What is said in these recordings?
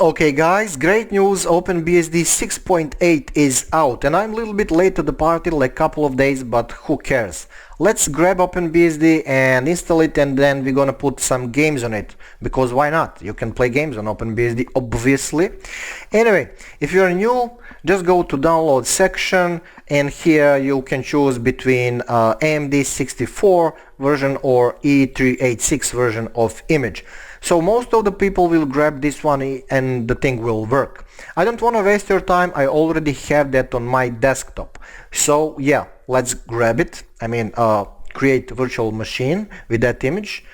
Okay guys, great news, OpenBSD 6.8 is out and I'm a little bit late to the party, like a couple of days, but who cares. Let's grab OpenBSD and install it, and then we're gonna put some games on it, because why not? You can play games on OpenBSD, obviously. Anyway, if you're new, just go to download section, and here you can choose between AMD 64 version or E386 version of image. So most of the people will grab this one and the thing will work. I don't want to waste your time, I already have that on my desktop. So yeah, let's grab it. I mean, create virtual machine with that image.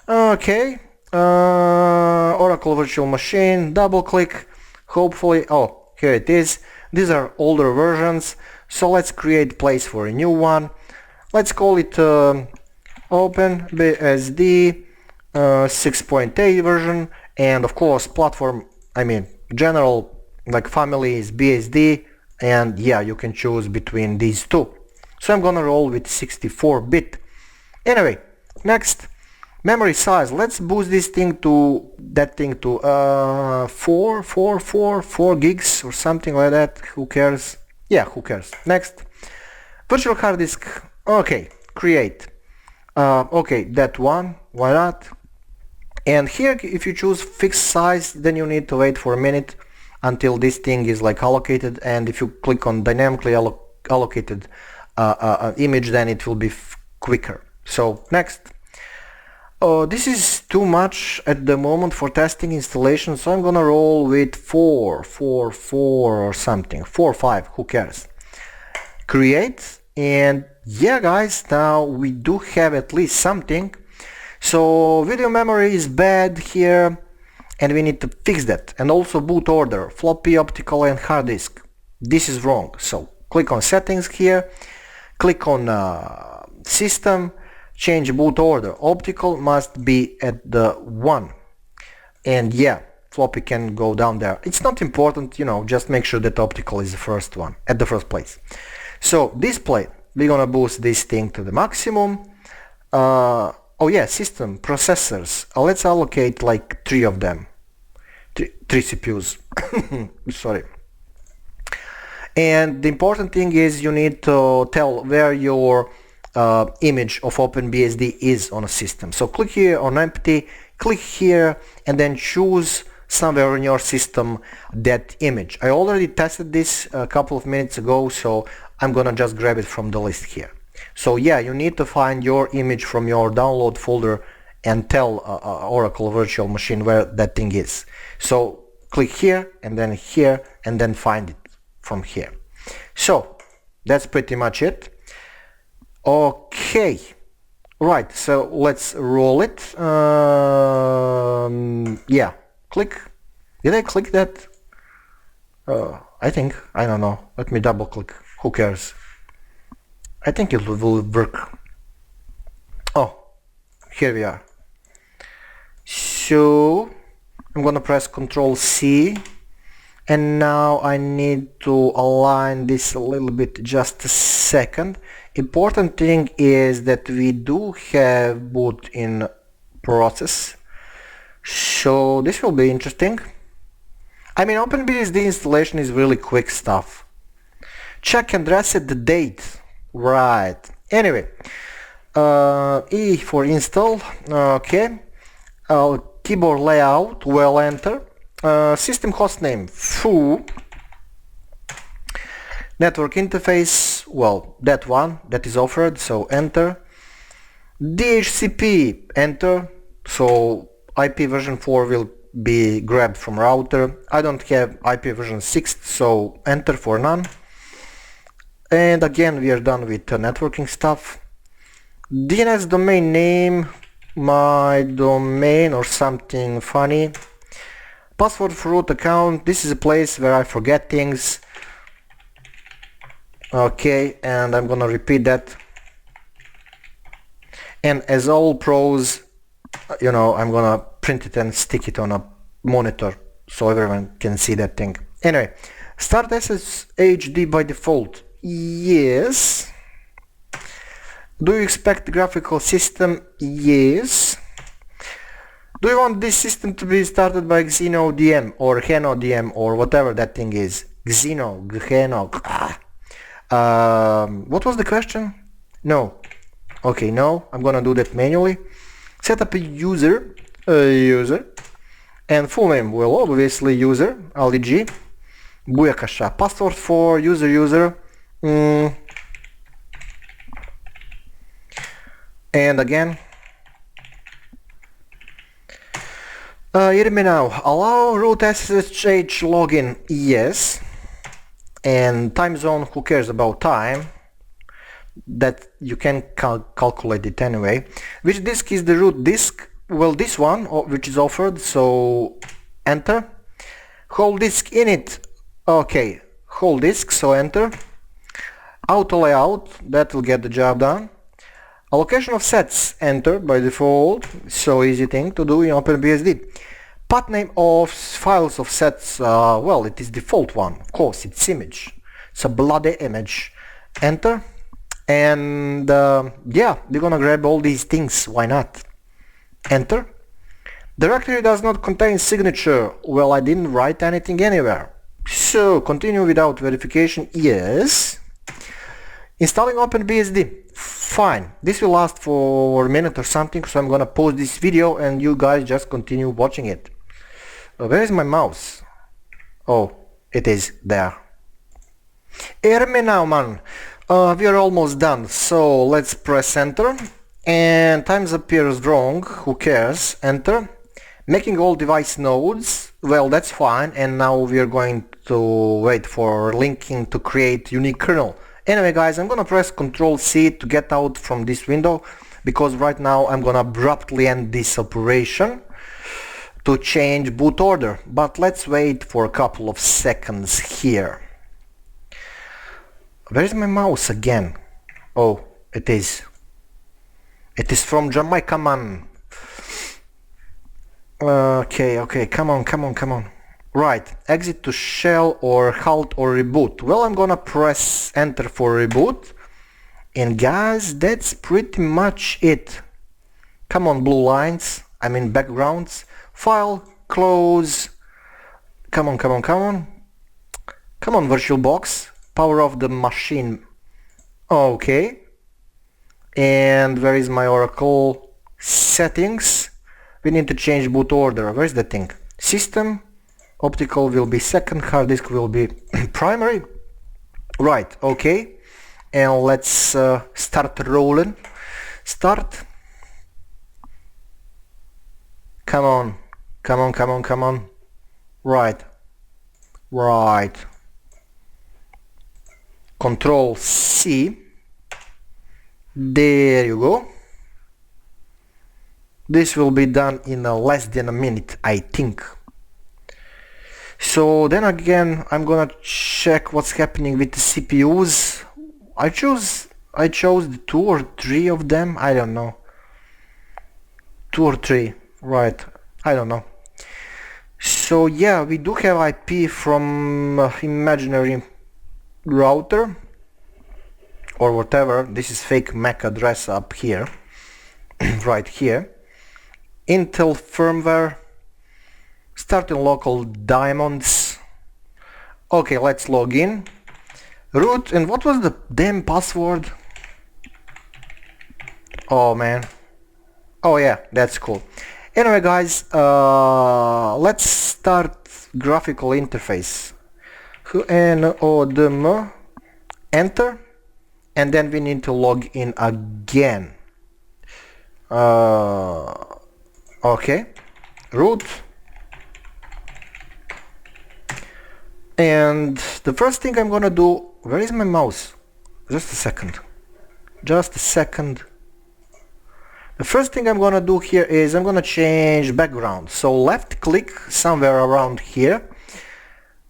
Okay, Oracle virtual machine, double click, hopefully, oh, here it is. These are older versions, so let's create place for a new one. Let's call it OpenBSD 6.8 version, and of course platform, I mean general, like family is BSD, and yeah, you can choose between these two. So I'm gonna roll with 64-bit. Anyway, next, memory size. Let's boost this thing to 4 gigs or something like that. Who cares? Yeah, who cares? Next, virtual hard disk. Okay, create. Okay, that one, why not? And here, if you choose fixed size, then you need to wait for a minute until this thing is like allocated, and if you click on dynamically allocated image, then it will be quicker. So next, this is too much at the moment for testing installation, so I'm gonna roll with 4 or something, 4 or 5, who cares? Create, and yeah guys, now we do have at least something. So video memory is bad here, and we need to fix that. And also boot order, floppy, optical and hard disk. This is wrong. So click on settings here, click on system, change boot order. Optical must be at the 1. And yeah, floppy can go down there. It's not important, you know, just make sure that optical is the first one, at the first place. So display, we're gonna boost this thing to the maximum. Oh yeah, system, processors. Let's allocate like 3 of them. 3 CPUs. Sorry. And the important thing is you need to tell where your image of OpenBSD is on a system. So click here on empty, click here, and then choose somewhere in your system that image. I already tested this a couple of minutes ago, so I'm gonna just grab it from the list here. So yeah, you need to find your image from your download folder and tell Oracle virtual machine where that thing is. So click here and then find it from here. So that's pretty much it. Okay, right, so let's roll it. Yeah, click. Did I click that? I think, I don't know, let me double click, who cares? I think it will work. Oh, here we are. So I'm gonna press Ctrl C, and now I need to align this a little bit, just a second. Important thing is that we do have boot in process, so this will be interesting. I mean, OpenBSD installation is really quick stuff. Check and reset the date. Right. Anyway, E for install. Okay. Keyboard layout. Well, enter. System hostname. Foo. Network interface. Well, that one that is offered. So enter. DHCP. Enter. So IP version 4 will be grabbed from router. I don't have IP version 6, so enter for none. And again, we are done with networking stuff. DNS domain name, my domain or something funny. Password for root account, this is a place where I forget things. Okay, and I'm gonna repeat that. And as all pros, you know, I'm gonna print it and stick it on a monitor so everyone can see that thing. Anyway, start SSHD by default. Yes. Do you expect graphical system? Yes. Do you want this system to be started by XenoDM or HenoDM or whatever that thing is? Xeno. What was the question? No. Okay, no. I'm gonna do that manually. Set up a user, and full name will obviously user, LDG. Booyakasha. Password for user. And again. Hear me now. Allow root SSH login. Yes. And time zone, who cares about time? That you can calculate it anyway. Which disk is the root disk? Well, this one, which is offered, so enter. Whole disk init. Okay, whole disk, so enter. Auto layout, that will get the job done. Allocation of sets, enter by default, so easy thing to do in OpenBSD. Path name of files of sets, well, it is default one, of course, it's image. So bloody image, enter. And yeah, we're gonna grab all these things, why not? Enter. Directory does not contain signature. Well, I didn't write anything anywhere. So continue without verification, yes. Installing OpenBSD, fine. This will last for a minute or something, so I'm gonna pause this video and you guys just continue watching it. Where is my mouse? Oh, it is there. Hear me now, man. We are almost done, so let's press enter. And times appears wrong, who cares? Enter. Making all device nodes, well, that's fine. And now we are going to wait for linking to create unique kernel. Anyway, guys, I'm gonna press Ctrl C to get out from this window, because right now I'm gonna abruptly end this operation to change boot order. But let's wait for a couple of seconds here. Where is my mouse again? Oh, it is. It is from Jamaica, man. Okay, come on. Right, exit to shell or halt or reboot. Well, I'm gonna press enter for reboot. And guys, that's pretty much it. Come on, blue lines, I mean backgrounds. File, close. Come on. Come on, VirtualBox. Power off the machine. Okay. And where is my Oracle settings? We need to change boot order. Where is the thing? System. Optical will be second. Hard disk will be primary. Right. Okay. And let's start rolling. Start. Come on. Right. Control C. There you go. This will be done in less than a minute, I think. So then again, I'm gonna check what's happening with the CPUs. I chose the 2 or 3 of them. I don't know. 2 or 3, right? I don't know. So yeah, we do have IP from imaginary router or whatever. This is fake MAC address up here. Right here. Intel firmware. Starting local diamonds. Okay, let's log in. Root, and what was the damn password? Oh man. Oh yeah, that's cool. Anyway guys, let's start graphical interface. HNODM, enter, and then we need to log in again. Okay, root. And the first thing I'm gonna do, where is my mouse? Just a second. The first thing I'm gonna do here is I'm gonna change background. So left click somewhere around here,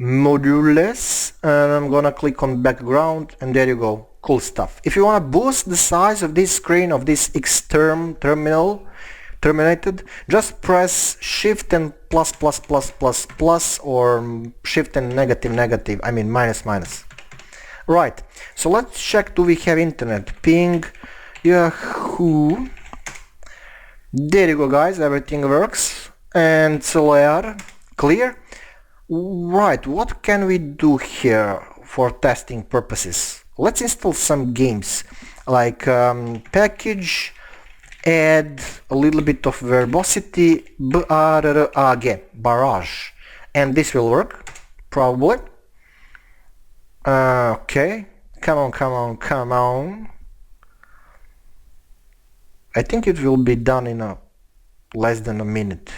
modules, and I'm gonna click on background, and there you go. Cool stuff. If you wanna boost the size of this screen, of this terminated, just press shift and plus or shift and negative, I mean minus. Right, so let's check, do we have internet? Ping, Yahoo. There you go guys, everything works. and clear. Right, what can we do here for testing purposes? Let's install some games like package, add a little bit of verbosity, again, barrage, and this will work, probably. Okay, come on. I think it will be done in less than a minute.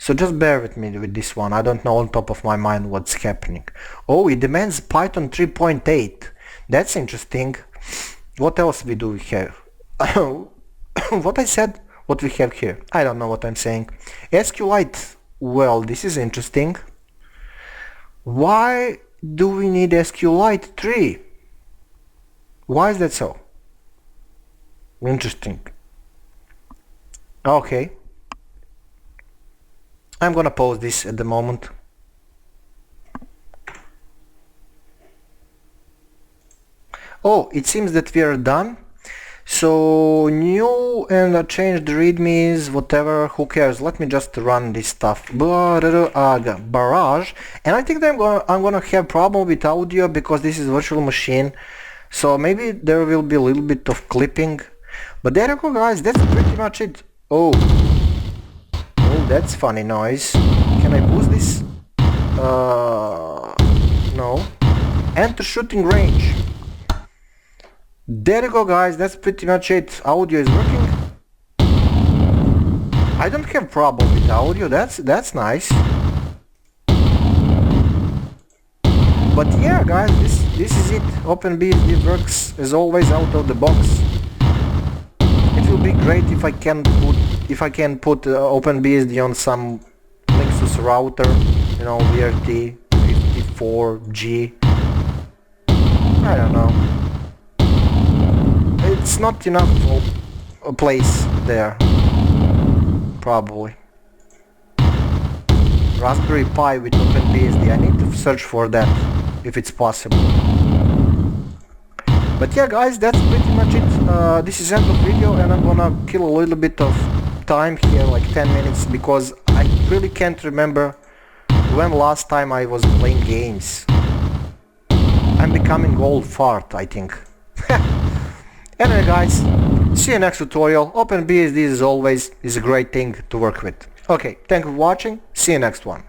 So just bear with me with this one. I don't know on top of my mind what's happening. Oh, it demands Python 3.8. That's interesting. What else we do here? What I said? What we have here? I don't know what I'm saying. SQLite. Well, this is interesting. Why do we need SQLite 3? Why is that so? Interesting. Okay. I'm gonna pause this at the moment. Oh, it seems that we are done. So new and changed readmes, whatever, who cares? Let me just run this stuff. Barrage, and I think that I'm gonna have problem with audio because this is virtual machine. So maybe there will be a little bit of clipping. But there you go, guys. That's pretty much it. Oh, that's funny noise. Can I boost this? No. Enter shooting range. There you go, guys. That's pretty much it. Audio is working. I don't have problem with audio. That's nice. But yeah, guys, this is it. OpenBSD works as always out of the box. It will be great if I can put OpenBSD on some Linux router, you know, VRT54G. I don't know. It's not enough of a place there, probably. Raspberry Pi with OpenBSD. I need to search for that if it's possible. But yeah, guys, that's pretty much it. This is end of video, and I'm gonna kill a little bit of time here, like 10 minutes, because I really can't remember when last time I was playing games. I'm becoming old fart, I think. Anyway, guys, see you next tutorial. OpenBSD, as always, is a great thing to work with. Okay, thank you for watching. See you next one.